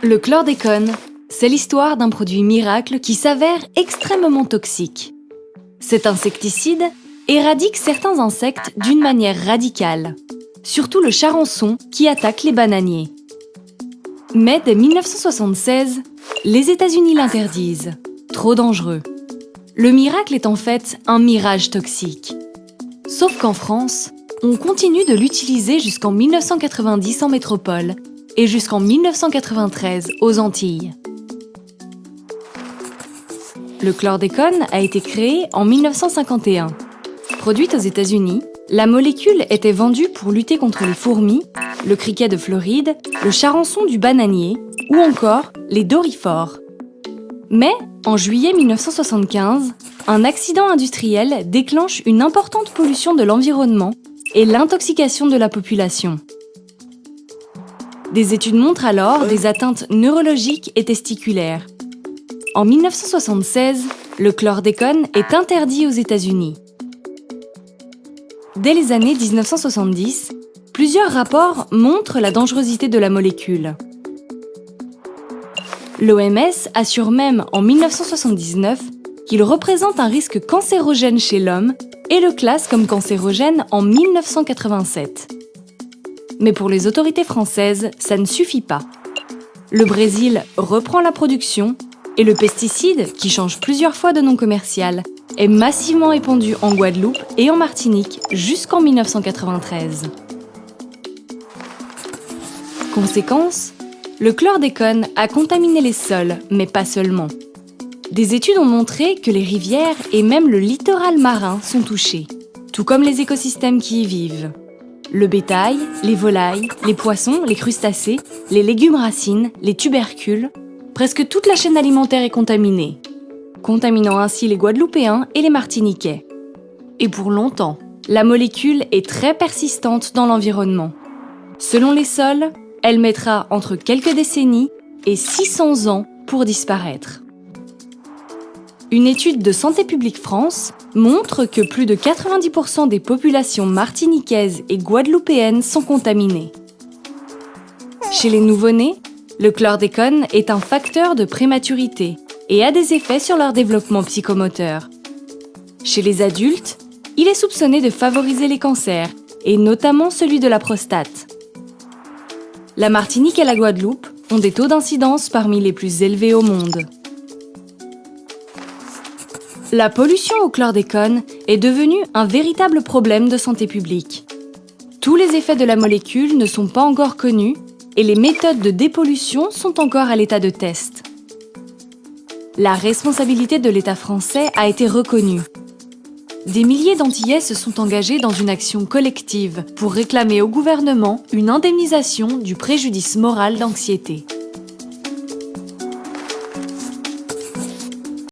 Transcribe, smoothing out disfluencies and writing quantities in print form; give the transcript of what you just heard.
Le chlordécone, c'est l'histoire d'un produit miracle qui s'avère extrêmement toxique. Cet insecticide éradique certains insectes d'une manière radicale, surtout le charançon qui attaque les bananiers. Mais dès 1976, les États-Unis l'interdisent. Trop dangereux. Le miracle est en fait un mirage toxique. Sauf qu'en France, on continue de l'utiliser jusqu'en 1990 en métropole et jusqu'en 1993 aux Antilles. Le chlordécone a été créé en 1951. Produite aux États-Unis, la molécule était vendue pour lutter contre les fourmis, le criquet de Floride, le charançon du bananier ou encore les doryphores. Mais, en juillet 1975, un accident industriel déclenche une importante pollution de l'environnement et l'intoxication de la population. Des études montrent alors des atteintes neurologiques et testiculaires. En 1976, le chlordécone est interdit aux États-Unis. Dès les années 1970, plusieurs rapports montrent la dangerosité de la molécule. L'OMS assure même en 1979 qu'il représente un risque cancérogène chez l'homme et le classe comme cancérogène en 1987. Mais pour les autorités françaises, ça ne suffit pas. Le Brésil reprend la production et le pesticide, qui change plusieurs fois de nom commercial, est massivement épandu en Guadeloupe et en Martinique jusqu'en 1993. Conséquence, le chlordécone a contaminé les sols, mais pas seulement. Des études ont montré que les rivières et même le littoral marin sont touchés, tout comme les écosystèmes qui y vivent. Le bétail, les volailles, les poissons, les crustacés, les légumes racines, les tubercules, presque toute la chaîne alimentaire est contaminée, contaminant ainsi les Guadeloupéens et les Martiniquais. Et pour longtemps, la molécule est très persistante dans l'environnement. Selon les sols, elle mettra entre quelques décennies et 600 ans pour disparaître. Une étude de Santé publique France montre que plus de 90% des populations martiniquaises et guadeloupéennes sont contaminées. Chez les nouveau-nés, le chlordécone est un facteur de prématurité et a des effets sur leur développement psychomoteur. Chez les adultes, il est soupçonné de favoriser les cancers, et notamment celui de la prostate. La Martinique et la Guadeloupe ont des taux d'incidence parmi les plus élevés au monde. La pollution au chlordécone est devenue un véritable problème de santé publique. Tous les effets de la molécule ne sont pas encore connus et les méthodes de dépollution sont encore à l'état de test. La responsabilité de l'État français a été reconnue. Des milliers d'Antillais se sont engagés dans une action collective pour réclamer au gouvernement une indemnisation du préjudice moral d'anxiété.